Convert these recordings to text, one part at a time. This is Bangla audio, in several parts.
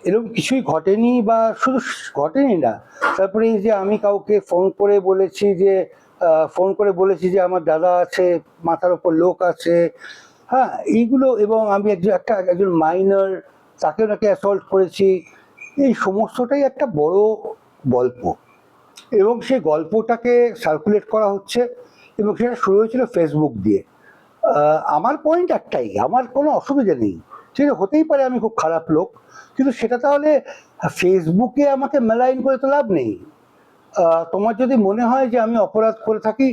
এরকম কিছুই ঘটেনি, বা শুধু ঘটেনি না, তারপরে এই যে আমি কাউকে ফোন করে বলেছি যে আমার দাদা আছে, মাথার ওপর লোক আছে, হ্যাঁ এইগুলো, এবং আমি একজন মাইনর, তাকেও নাকি অ্যাসল্ট করেছি, এই সমস্তটাই একটা বড় গল্প, এবং সেই গল্পটাকে সার্কুলেট করা হচ্ছে, এবং সেটা শুরু হয়েছিল ফেসবুক দিয়ে। আমার পয়েন্ট একটাই, আমার কোনো অসুবিধা নেই, ঠিক আছে, হতেই পারে আমি খুব খারাপ লোক, কিন্তু সেটা তাহলে ফেসবুকে আমাকে মেলাইন করে তো লাভ নেই। তোমার যদি মনে হয় যে আমি অপরাধ করে থাকি,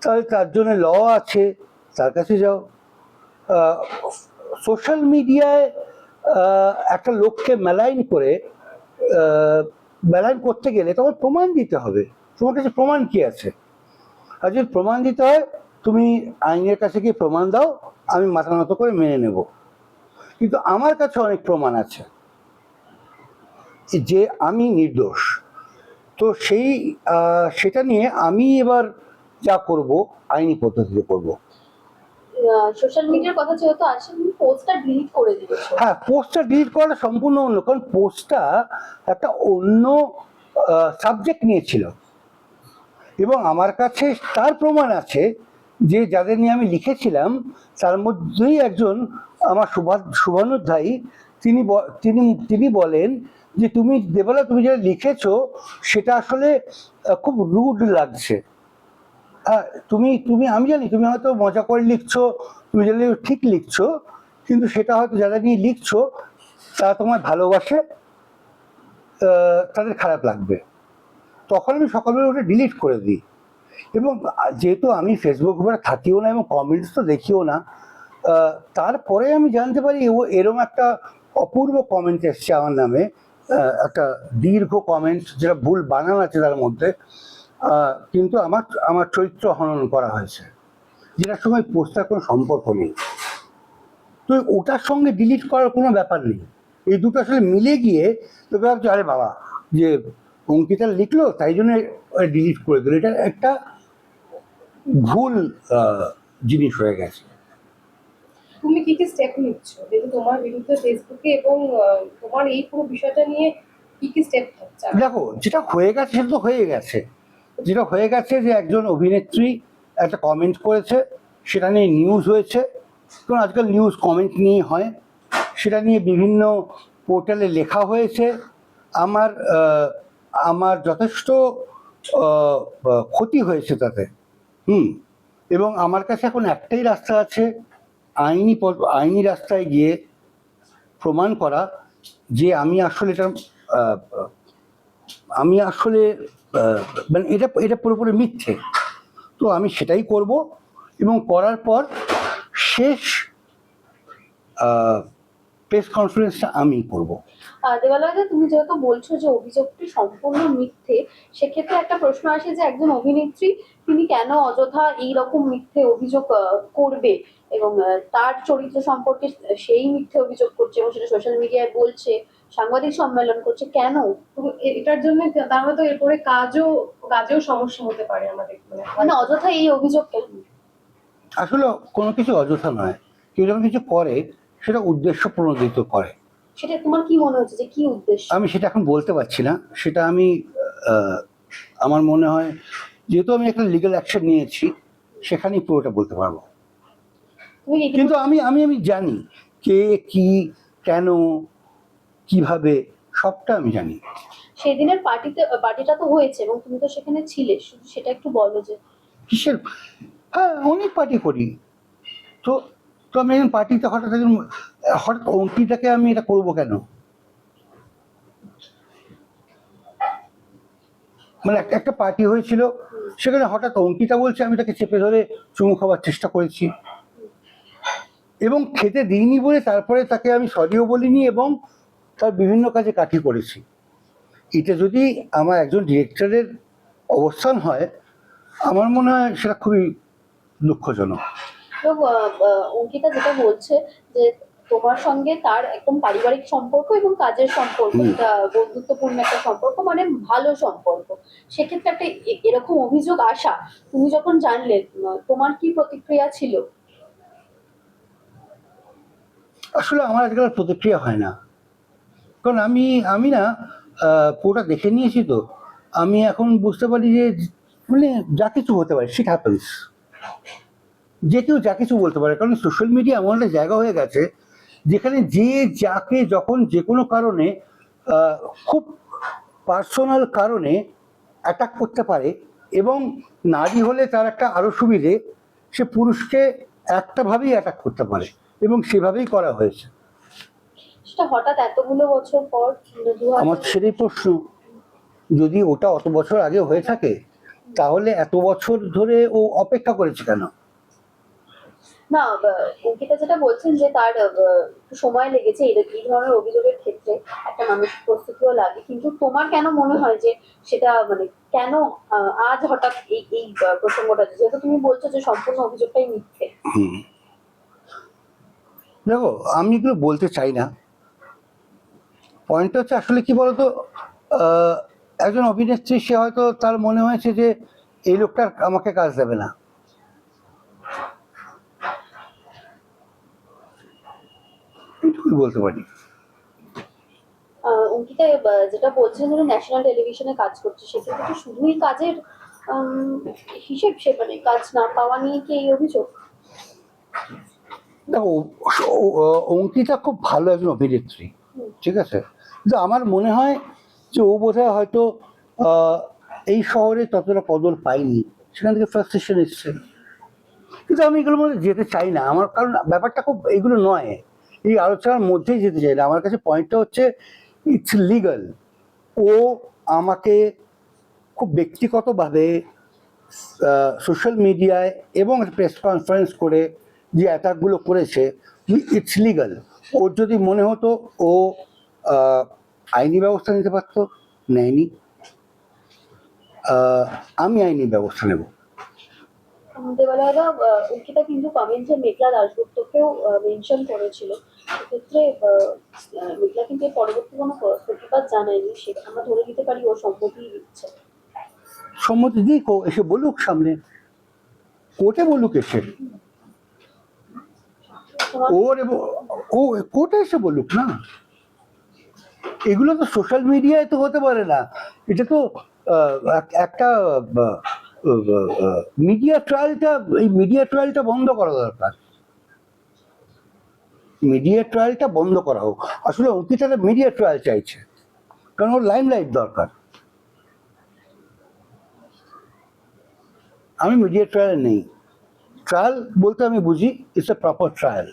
তাহলে তার জন্য ল আছে, তার কাছে যাও। সোশ্যাল মিডিয়ায় একটা লোককে মেলাইন করতে গেলে তোমার প্রমাণ দিতে হবে। তোমার কাছে প্রমাণ কি আছে? আর যদি প্রমাণ দিতে হয়, তুমি আইনের কাছে গিয়ে প্রমাণ দাও, আমি মাথা নত করে মেনে নেব। কিন্তু আমার কাছে অনেক প্রমাণ আছে যে আমি নির্দোষ। তো সেটা নিয়ে আমি এবার যা করব, আইনি পদ্ধতিতে করব। সোশ্যাল মিডিয়ার কথা যেহেতু আসে, তুমি পোস্টটা ডিলিট করে দিয়েছো। হ্যাঁ, পোস্টটা ডিলিট করাটা সম্পূর্ণ অন্য, কারণ পোস্টটা একটা অন্য সাবজেক্ট নিয়েছিল, এবং আমার কাছে তার প্রমাণ আছে যে যাদের নিয়ে আমি লিখেছিলাম তার মধ্যেই একজন আমার শুভানুধ্যায়ী, তিনি বলেন যে দেবালা, তুমি যেটা লিখেছো সেটা আসলে খুব রুড লাগছে। আমি জানি তুমি হয়তো মজা করে লিখছো, তুমি জানি ঠিক লিখছো, কিন্তু সেটা হয়তো যারা নিয়ে লিখছো তারা তোমায় ভালোবাসে, তাদের খারাপ লাগবে। তখন আমি সকালবেলা ওটা ডিলিট করে দিই, এবং যেহেতু আমি ফেসবুক উপরে থাকিও না এবং কমেন্টস তো দেখিও না, তারপরে আমি জানতে পারি এরম একটা অপূর্ব কমেন্ট এসছে আমার নামে, একটা দীর্ঘ কমেন্ট, যেটা ভুল বানান আছে তার মধ্যে, কিন্তু আমার চরিত্র হনন করা হয়েছে, যেটার সঙ্গে পোস্টার কোনো সম্পর্ক নেই। তো ওটার সঙ্গে ডিলিট করার কোনো ব্যাপার নেই, এই দুটো আসলে মিলে গিয়ে তো ভাবছি, আরে বাবা, যে অঙ্কিতা লিখলো তাই জন্য ডিলিট করে দিল, এটা একটা ভুল জিনিস হয়ে গেছে। তুমি কি কি স্টেপ নিচ্ছ যেহেতু তোমার বিরুদ্ধে ফেসবুকে, এবং তোমার এই পুরো বিষয়টা নিয়ে কি কি স্টেপ থাকছে? দেখো, যেটা হয়ে গেছে সেটা তো হয়ে গেছে, যেটা হয়ে গেছে যে একজন অভিনেত্রী একটা কমেন্ট করেছে, সেটা নিয়ে নিউজ হয়েছে, কারণ আজকাল নিউজ কমেন্ট নিয়ে হয়, সেটা নিয়ে বিভিন্ন পোর্টালে লেখা হয়েছে। আমার আমার যথেষ্ট ক্ষতি হয়েছে তাতে। এবং আমার কাছে এখন একটাই রাস্তা আছে, আইনি রাস্তায় গিয়ে প্রমাণ করা যে আমি আসলে মানে এটা পুরোপুরি মিথ্যে। তো আমি সেটাই করব, এবং করার পর শেষ প্রেস কনফারেন্সটা আমি করব। দেবালয়, তুমি যেহেতু বলছো যে অভিযোগটি সম্পূর্ণ মিথ্যে, সেক্ষেত্রে একটা প্রশ্ন আসে যে একজন অভিনেত্রী তিনি কেন অযথা এইরকম মিথ্যে অভিযোগ করবে, এবং তার চরিত্র সম্পর্কে সেই মিথ্যে অভিযোগ করছে এবং সেটা সোশ্যাল মিডিয়ায় বলছে, সাংবাদিক সম্মেলন করছে, কেন? এটার জন্য তার হয়তো এরপরে কাজেও সমস্যা হতে পারে আমাদের, মানে অযথা এই অভিযোগ কেন? আসলে কোনো কিছু অযথা নয়, কেউ যখন কিছু করে সেটা উদ্দেশ্য প্রণোদিত করে। সেটা তোমার কি মনে হচ্ছে যে কি উদ্দেশ্য? আমি সেটা এখন বলতে পারছি না, সেটা আমি আমার মনে হয় যেহেতু আমি একটা লিগ্যাল অ্যাকশন নিয়েছি, সেখানেই পুরোটা বলতে পারবো। কিন্তু আমি আমি আমি জানি কে কি, কেন, কিভাবে, সবটা আমি জানি। সেদিনের পার্টিটা তো হয়েছে এবং তুমি তো সেখানে ছিলে, শুধু সেটা একটু বলো যে কিসের? হ্যাঁ, অনেক পার্টি করি। তো তো আমি একজন পার্টিতে হঠাৎ অঙ্কিতাকে আমি এটা করবো কেন? মানে একটা পার্টি হয়েছিল, সেখানে হঠাৎ অঙ্কিতা বলছে, আমি তাকে চেপে ধরে চুমু খাওয়ার চেষ্টা করেছি, এবং খেতে দিইনি বলে তারপরে তাকে আমি সরিও বলিনি, এবং তার বিভিন্ন কাজে কাঠি করেছি। এটা যদি আমার একজন ডিরেক্টরের অবস্থান হয়, আমার মনে হয় সেটা খুবই দুঃখজনক। তো অঙ্কিতা যেটা বলছে যে তোমার সঙ্গে তার একদম পারিবারিক সম্পর্ক এবং কাজের সম্পর্ক, এটা বন্ধুত্বপূর্ণ একটা সম্পর্ক, মানে ভালো সম্পর্ক, সেক্ষেত্রে একটা এরকম অভিযোগ আসা, তুমি যখন জানলে তোমার কি প্রতিক্রিয়া ছিল? আসলে আমার আজকাল প্রতিক্রিয়া হয় না, কারণ আমি আমি না পুরোটা দেখে নিয়েছি তো, আমি এখন বুঝতে পারি যে মানে যা কিছু হতে পারে শিট হ্যাপেন্স, যে কেউ যা কিছু বলতে পারে। কারণ সোশ্যাল মিডিয়া এমন একটা জায়গা হয়ে গেছে যেখানে যে যাকে যখন যে কোনো কারণে আহ, খুব পার্সোনাল কারণে অ্যাটাক করতে পারে, এবং নারী হলে তার একটা আরো সুবিধে, সে পুরুষকে একটাভাবেই অ্যাটাক করতে পারে, এবং সেভাবেই করা হয়েছে। সেটা হঠাৎ এতগুলো বছর পর, মানে আমার তো সেটাই প্রশ্ন, যদি ওটা অত বছর আগে হয়ে থাকে তাহলে এত বছর ধরে ও অপেক্ষা করেছে কেন? না, অঙ্কিতা যেটা বলছেন যে তার একটু সময় লেগেছে এই ধরনের অভিযোগের ক্ষেত্রে, একটা মানসিক প্রস্তুতিও লাগে, কিন্তু তোমার কেন মনে হয় যে সেটা মানে কেন আজ হঠাৎ এই প্রসঙ্গটা, যেহেতু তুমি বলছো যে সম্পূর্ণ অভিযোগটাই মিথ্যে? হুম, দেখো আমি এগুলো বলতে চাই না। পয়েন্টটা হচ্ছে আসলে কি বলতো, আহ, একজন অভিনেত্রী, সে হয়তো তার মনে হয়েছে যে এই লোকটার আমাকে কাজ দেবে না, এইটুকুই বলতে পারি। অঙ্কিতা যেটা বলছেন ধরো ন্যাশনাল টেলিভিশনে কাজ করছে, সেক্ষেত্রে কি শুধুই কাজের আম, হিসেব, সে মানে কাজ না পাওয়া নিয়ে কি এই অভিযোগ? দেখো অঙ্কিতা খুব ভালো একজন অভিনেত্রী, ঠিক আছে, কিন্তু আমার মনে হয় যে ও বোধহয় হয়তো আহ, এই শহরে ততটা কদর পায়নি, সেখান থেকে ফ্রাস্ট্রেশন এসছে। কিন্তু আমি এগুলোর মধ্যে যেতে চাই না, আমার কারণ ব্যাপারটা খুব এগুলো নয়, এই আলোচনার মধ্যেই যেতে চাই না। আমার কাছে পয়েন্টটা হচ্ছে ইটস লিগাল। ও আমাকে খুব ব্যক্তিগতভাবে সোশ্যাল মিডিয়ায় এবং প্রেস কনফারেন্স করে যে অ্যাটাকগুলো করেছে, ইটস লিগাল। ওর যদি মনে হতো ও আইনি ব্যবস্থা নিতে পারতো, নেয়নি। আমি আইনি ব্যবস্থা নেব। দেবালয়দা, অঙ্কিতা কিন্তু কমেন্টে মেঘলা দাশগুপ্তকেও মেনশন করেছিল, সেক্ষেত্রে মেঘলা কিন্তু এর পরবর্তী কোনো প্রতিবাদ জানায়নি, সেটা আমরা ধরে নিতে পারি ও সম্মতি দিচ্ছে। সম্মতি দিক, ও এসে বলুক সামনে, কোর্টে বলুক এসে, তোমার ওর এবং ও কোর্টে এসে বলুক না। এগুলো তো সোশ্যাল মিডিয়ায় তো হতে পারে না, এটা তো একটা মিডিয়া ট্রায়ালটা, এই মিডিয়া ট্রায়ালটা বন্ধ করা দরকার। মিডিয়া ট্রায়ালটা বন্ধ করা হোক। আসলে অঙ্কিতাটা মিডিয়া ট্রায়াল চাইছে, কারণ ওর লাইমলাইট দরকার। আমি মিডিয়া ট্রায়াল নেই। ট্রায়াল বলতে আমি বুঝি ইটস এ প্রপার ট্রায়াল।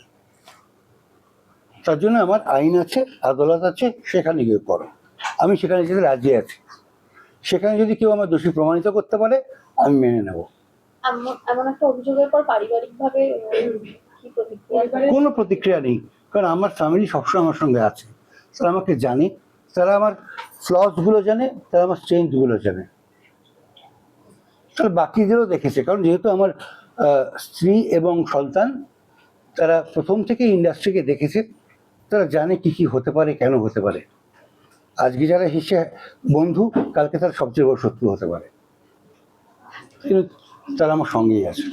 তার জন্য আমার আইন আছে, আদালত আছে, সেখানে গিয়ে করো। আমি সেখানে যেতে রাজি আছি। সেখানে যদি কেউ আমার দোষী প্রমাণিত করতে পারে, আমি মেনে নেব। এমন একটা অভিযোগের পর পারিবারিকভাবে কি প্রতিক্রিয়া? কোনো প্রতিক্রিয়া নেই, কারণ আমার ফ্যামিলি সবসময় আমার সঙ্গে আছে। তারা আমাকে জানে, তারা আমার ফ্লসগুলো জানে, তারা আমার স্ট্রেংথগুলো জানে। তারা বাকিদেরও দেখেছে, কারণ যেহেতু আমার স্ত্রী এবং সন্তান, তারা প্রথম থেকে ইন্ডাস্ট্রিকে দেখেছে, তারা জানে কি কি হতে পারে, কেন হতে পারে। আজকে যারা হিসেবে বন্ধু, কালকে তারা সবচেয়ে বড় শত্রু হতে পারে, কিন্তু তারা আমার সঙ্গেই আছে।